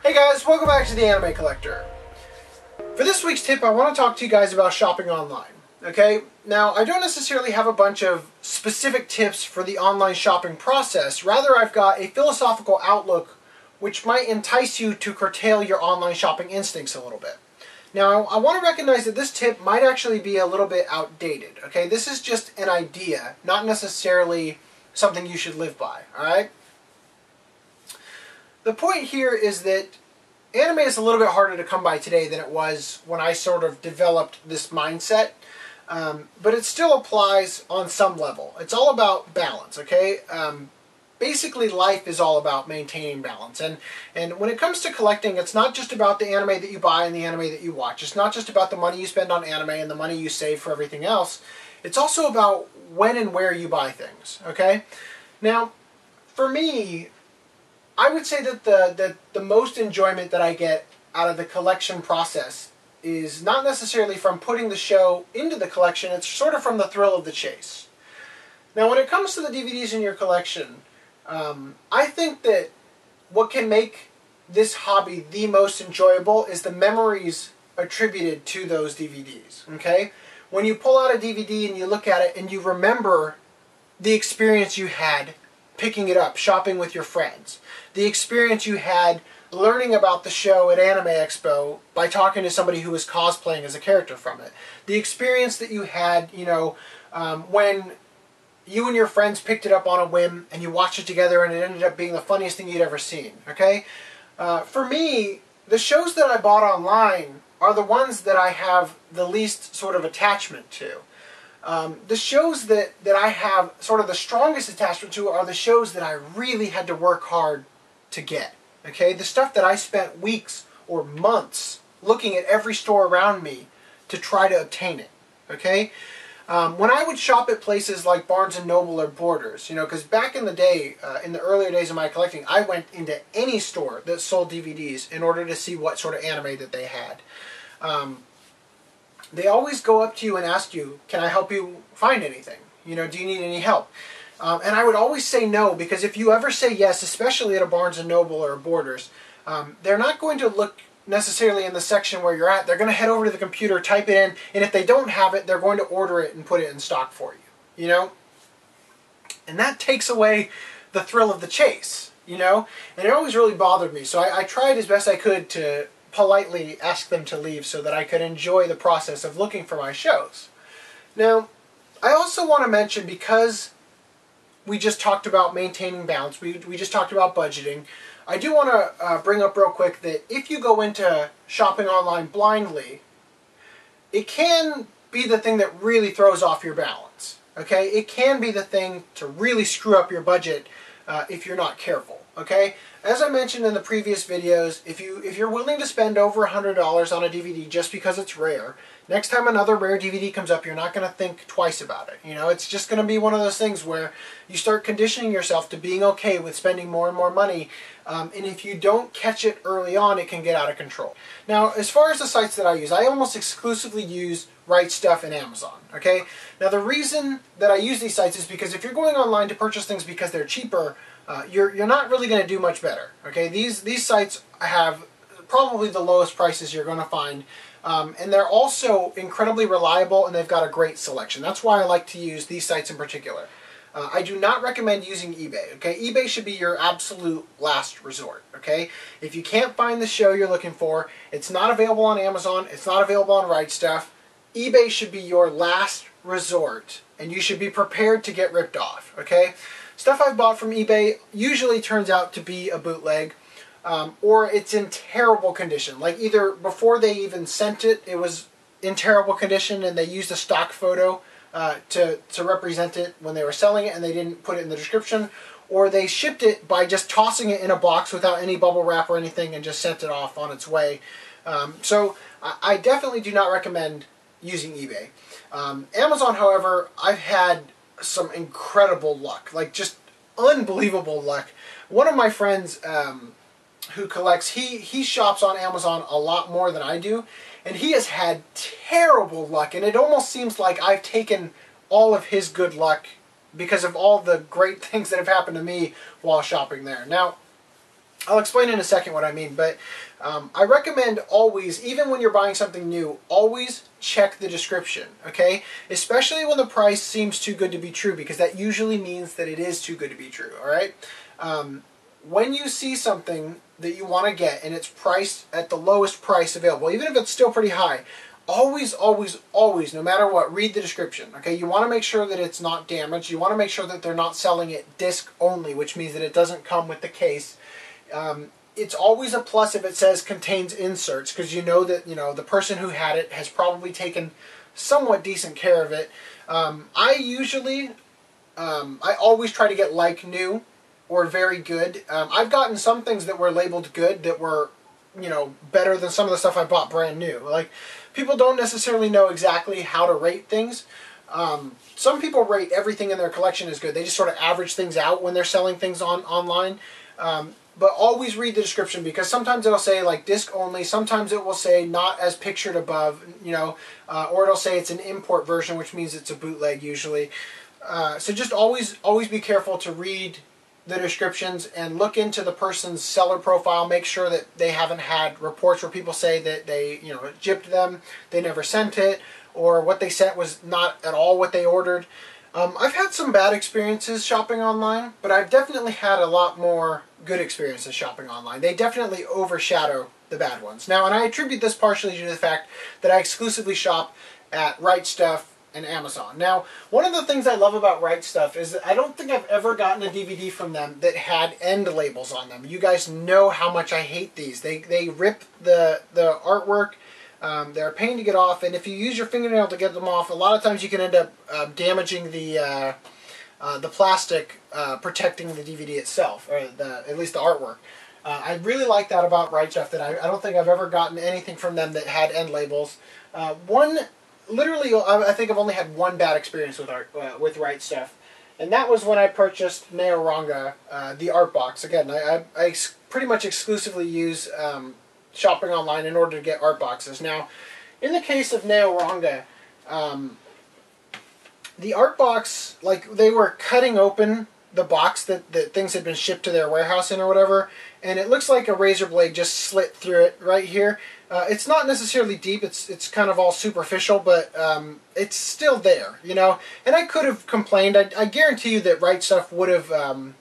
Hey guys, welcome back to the Anime Collector. For this week's tip, I want to talk to you guys about shopping online. Okay, now I don't necessarily have a bunch of specific tips for the online shopping process. Rather, I've got a philosophical outlook which might entice you to curtail your online shopping instincts a little bit. Now, I want to recognize that this tip might actually be a little bit outdated. Okay, this is just an idea, not necessarily something you should live by. Alright? The point here is that anime is a little bit harder to come by today than it was when I sort of developed this mindset. But it still applies on some level. It's all about balance, okay? Basically, life is all about maintaining balance. And when it comes to collecting, it's not just about the anime that you buy and the anime that you watch. It's not just about the money you spend on anime and the money you save for everything else. It's also about when and where you buy things, okay? Now, for me, I would say that the most enjoyment that I get out of the collection process is not necessarily from putting the show into the collection, it's sort of from the thrill of the chase. Now when it comes to the DVDs in your collection, I think that what can make this hobby the most enjoyable is the memories attributed to those DVDs, okay? When you pull out a DVD and you look at it and you remember the experience you had picking it up, shopping with your friends, the experience you had learning about the show at Anime Expo by talking to somebody who was cosplaying as a character from it, the experience that you had, you know, when you and your friends picked it up on a whim and you watched it together and it ended up being the funniest thing you'd ever seen, okay? For me, the shows that I bought online are the ones that I have the least sort of attachment to. The shows that I have sort of the strongest attachment to are the shows that I really had to work hard to get. Okay, the stuff that I spent weeks or months looking at every store around me to try to obtain it. Okay, when I would shop at places like Barnes & Noble or Borders, you know, because back in the day, in the earlier days of my collecting, I went into any store that sold DVDs in order to see what sort of anime that they had. They always go up to you and ask you, can I help you find anything? You know, do you need any help? And I would always say no, because if you ever say yes, especially at a Barnes & Noble or a Borders, they're not going to look necessarily in the section where you're at. They're going to head over to the computer, type it in, and if they don't have it, they're going to order it and put it in stock for you. You know? And that takes away the thrill of the chase, you know? And it always really bothered me, so I tried as best I could to politely ask them to leave so that I could enjoy the process of looking for my shows. Now, I also want to mention, because we just talked about maintaining balance, we just talked about budgeting, I do want to bring up real quick that if you go into shopping online blindly, it can be the thing that really throws off your balance. Okay? It can be the thing to really screw up your budget if you're not careful. Okay? As I mentioned in the previous videos, if you're willing to spend over $100 on a DVD just because it's rare, next time another rare DVD comes up, you're not going to think twice about it. You know, it's just going to be one of those things where you start conditioning yourself to being okay with spending more and more money, and if you don't catch it early on, it can get out of control. Now, as far as the sites that I use, I almost exclusively use Right Stuff and Amazon. Okay? Now, the reason that I use these sites is because if you're going online to purchase things because they're cheaper, you're not really going to do much better. Okay, these sites have probably the lowest prices you're going to find, and they're also incredibly reliable, and they've got a great selection. That's why I like to use these sites in particular. I do not recommend using eBay. Okay, eBay should be your absolute last resort. Okay, if you can't find the show you're looking for, it's not available on Amazon, it's not available on Right Stuff. eBay should be your last resort, and you should be prepared to get ripped off. Okay. Stuff I've bought from eBay usually turns out to be a bootleg, or it's in terrible condition. Like either before they even sent it, it was in terrible condition and they used a stock photo to represent it when they were selling it and they didn't put it in the description, or they shipped it by just tossing it in a box without any bubble wrap or anything and just sent it off on its way. So I definitely do not recommend using eBay. Amazon, however, I've had some incredible luck, like just unbelievable luck. One of my friends who collects, he shops on Amazon a lot more than I do, and he has had terrible luck, and it almost seems like I've taken all of his good luck because of all the great things that have happened to me while shopping there. Now, I'll explain in a second what I mean, but I recommend always, even when you're buying something new, always check the description, okay? Especially when the price seems too good to be true, because that usually means that it is too good to be true, all right? When you see something that you want to get and it's priced at the lowest price available, even if it's still pretty high, always, always, always, no matter what, read the description, okay? You want to make sure that it's not damaged. You want to make sure that they're not selling it disc only, which means that it doesn't come with the case. It's always a plus if it says contains inserts, because you know that the person who had it has probably taken somewhat decent care of it. I always try to get like new or very good. I've gotten some things that were labeled good that were better than some of the stuff I bought brand new. Like, people don't necessarily know exactly how to rate things. Some people rate everything in their collection as good. They just sort of average things out when they're selling things online. But always read the description, because sometimes it'll say like disc only, sometimes it will say not as pictured above, or it'll say it's an import version, which means it's a bootleg usually. So just always be careful to read the descriptions and look into the person's seller profile. Make sure that they haven't had reports where people say that they gypped them, they never sent it, or what they sent was not at all what they ordered. I've had some bad experiences shopping online, but I've definitely had a lot more good experiences shopping online. They definitely overshadow the bad ones. Now, and I attribute this partially to the fact that I exclusively shop at Right Stuff and Amazon. Now, one of the things I love about Right Stuff is that I don't think I've ever gotten a DVD from them that had end labels on them. You guys know how much I hate these. They rip the artwork. They're a pain to get off, and if you use your fingernail to get them off, a lot of times you can end up damaging the plastic protecting the DVD itself, or at least the artwork. I really like that about Right Stuff, that I don't think I've ever gotten anything from them that had end labels. Literally, I think I've only had one bad experience with Right Stuff, and that was when I purchased Neoranga, the art box. Again, I pretty much exclusively use shopping online in order to get art boxes. Now, in the case of Neoranga, the art box, like, they were cutting open the box that things had been shipped to their warehouse in or whatever, and it looks like a razor blade just slit through it right here. It's not necessarily deep, it's kind of all superficial, but it's still there, and I could have complained. I guarantee you that Right Stuff would have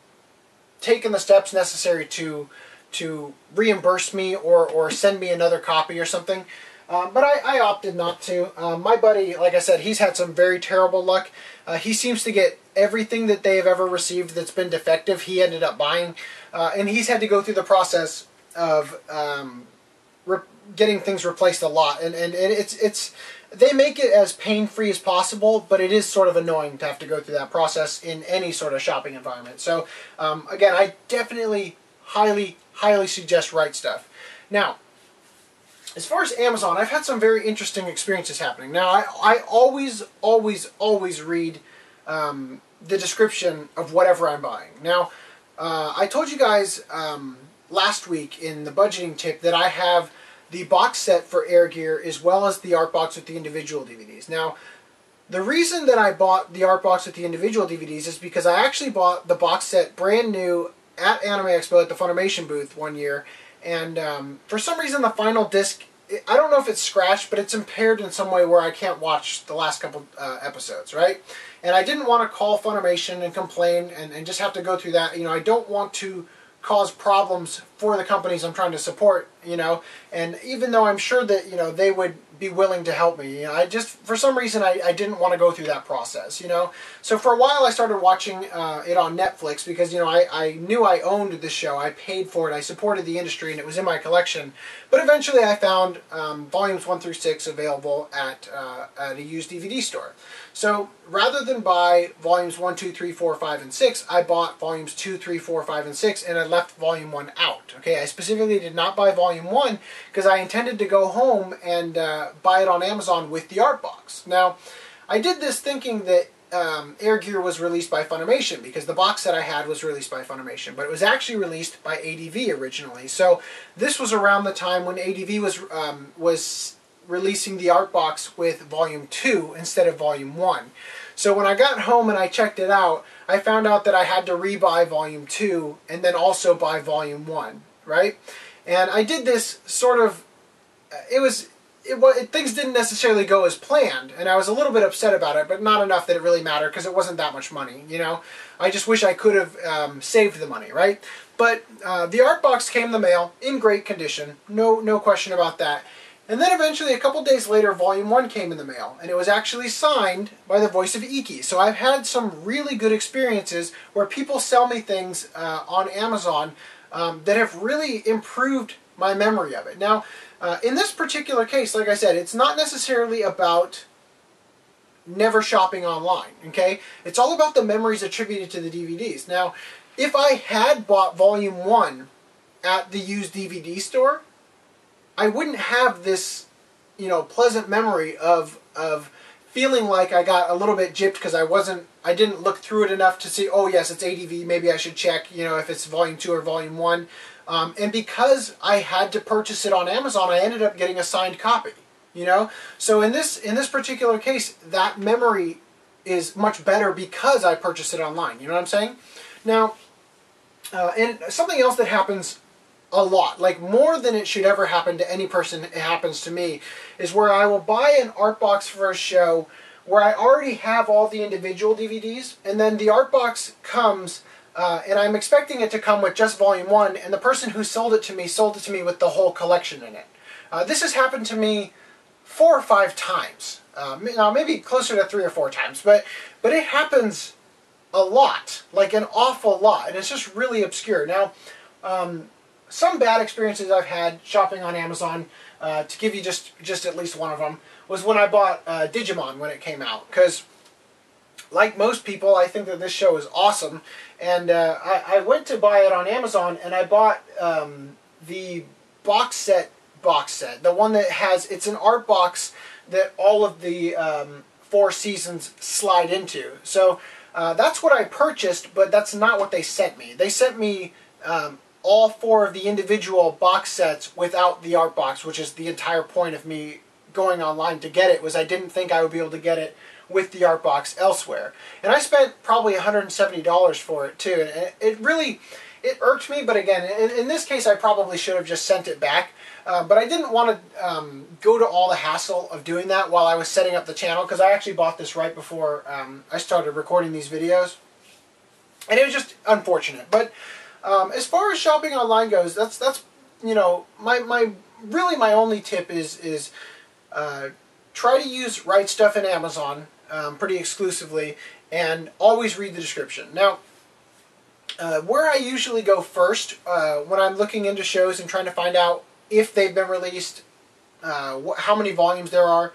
taken the steps necessary to reimburse me or send me another copy or something. But I opted not to. My buddy, like I said, he's had some very terrible luck. He seems to get everything that they have ever received that's been defective, he ended up buying. And he's had to go through the process of getting things replaced a lot. And it's they make it as pain-free as possible, but it is sort of annoying to have to go through that process in any sort of shopping environment. So, again, I definitely highly suggest Right Stuff. Now, as far as Amazon, I've had some very interesting experiences happening. Now, I always read the description of whatever I'm buying. Now, I told you guys last week in the budgeting tip that I have the box set for Air Gear as well as the art box with the individual DVDs. Now, the reason that I bought the art box with the individual DVDs is because I actually bought the box set brand new at Anime Expo at the Funimation booth one year, and for some reason the final disc, I don't know if it's scratched, but it's impaired in some way where I can't watch the last couple episodes, right? And I didn't want to call Funimation and complain and just have to go through that. I don't want to cause problems for the companies I'm trying to support, and even though I'm sure that, they would be willing to help me, I just, for some reason, I didn't want to go through that process, So for a while I started watching it on Netflix because, I knew I owned the show, I paid for it, I supported the industry, and it was in my collection. But eventually I found volumes 1 through 6 available at a used DVD store. So rather than buy volumes 1, 2, 3, 4, 5, and 6, I bought volumes 2, 3, 4, 5, and 6, and I left volume 1 out. Okay, I specifically did not buy volume 1 because I intended to go home and buy it on Amazon with the art box. Now, I did this thinking that Air Gear was released by Funimation because the box set I had was released by Funimation, but it was actually released by ADV originally. So this was around the time when ADV was releasing the art box with volume 2 instead of volume 1. So when I got home and I checked it out, I found out that I had to rebuy volume 2 and then also buy volume 1. right? And I did this sort of, things didn't necessarily go as planned, and I was a little bit upset about it, but not enough that it really mattered because it wasn't that much money, you know. I just wish I could have saved the money, right? But the art box came in the mail in great condition, no question about that. And then eventually, a couple days later, Volume 1 came in the mail, and it was actually signed by the voice of Iki. So I've had some really good experiences where people sell me things on Amazon that have really improved my memory of it. Now, in this particular case, like I said, it's not necessarily about never shopping online, okay? It's all about the memories attributed to the DVDs. Now, if I had bought Volume 1 at the used DVD store, I wouldn't have this, you know, pleasant memory of feeling like I got a little bit gypped because I didn't look through it enough to see, oh yes, it's ADV, maybe I should check, you know, if it's Volume 2 or Volume 1. And because I had to purchase it on Amazon, I ended up getting a signed copy, you know? So in this particular case, that memory is much better because I purchased it online, you know what I'm saying? Now, and something else that happens a lot, like more than it should ever happen to any person, it happens to me, is where I will buy an art box for a show where I already have all the individual DVDs, and then the art box comes, and I'm expecting it to come with just Volume 1, and the person who sold it to me with the whole collection in it. This has happened to me 4 or 5 times. Now maybe closer to 3 or 4 times, but it happens a lot, like an awful lot, and it's just really obscure. Now, some bad experiences I've had shopping on Amazon, to give you just at least one of them, was when I bought Digimon when it came out. Because, like most people, I think that this show is awesome. And I went to buy it on Amazon, and I bought the box set. The one that has, it's an art box that all of the 4 seasons slide into. So that's what I purchased, but that's not what they sent me. They sent me all 4 of the individual box sets without the art box, which is the entire point of me going online to get it, was I didn't think I would be able to get it with the art box elsewhere. And I spent probably $170 for it too, and it irked me, but again, in this case I probably should have just sent it back. But I didn't want to go to all the hassle of doing that while I was setting up the channel, because I actually bought this right before I started recording these videos. And it was just unfortunate. But as far as shopping online goes, that's you know, my only tip is try to use Right Stuff in Amazon pretty exclusively, and always read the description. Now, where I usually go first when I'm looking into shows and trying to find out if they've been released, how many volumes there are,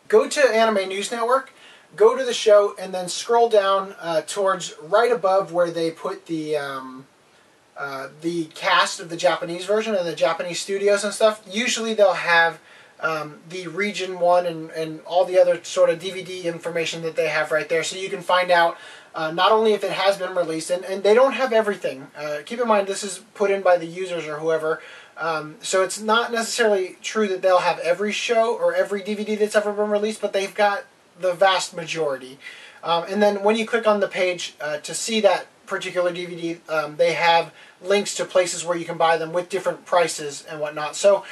go to Anime News Network, go to the show, and then scroll down towards right above where they put the cast of the Japanese version and the Japanese studios and stuff. Usually they'll have the Region 1 and all the other sort of DVD information that they have right there, so you can find out not only if it has been released, and they don't have everything. Keep in mind, this is put in by the users or whoever, so it's not necessarily true that they'll have every show or every DVD that's ever been released, but they've got the vast majority. And then when you click on the page to see that particular DVD, they have links to places where you can buy them with different prices and whatnot. So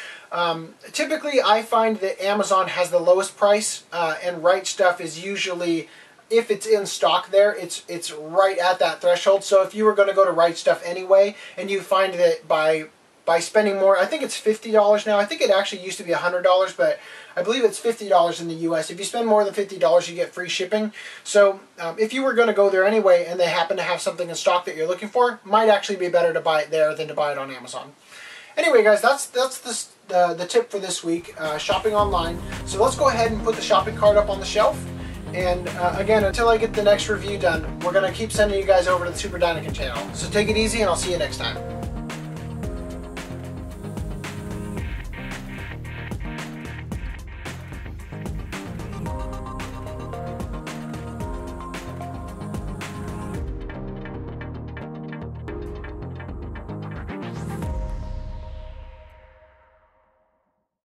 typically I find that Amazon has the lowest price, and Right Stuff is usually, if it's in stock there, it's right at that threshold. So if you were going to go to Right Stuff anyway, and you find that by spending more, I think it's $50 now. I think it actually used to be $100, but I believe it's $50 in the US. If you spend more than $50, you get free shipping. So if you were going to go there anyway, and they happen to have something in stock that you're looking for, might actually be better to buy it there than to buy it on Amazon. Anyway, guys, that's the tip for this week, shopping online. So let's go ahead and put the shopping cart up on the shelf. And again, until I get the next review done, we're going to keep sending you guys over to the Super Daniken channel. So take it easy, and I'll see you next time.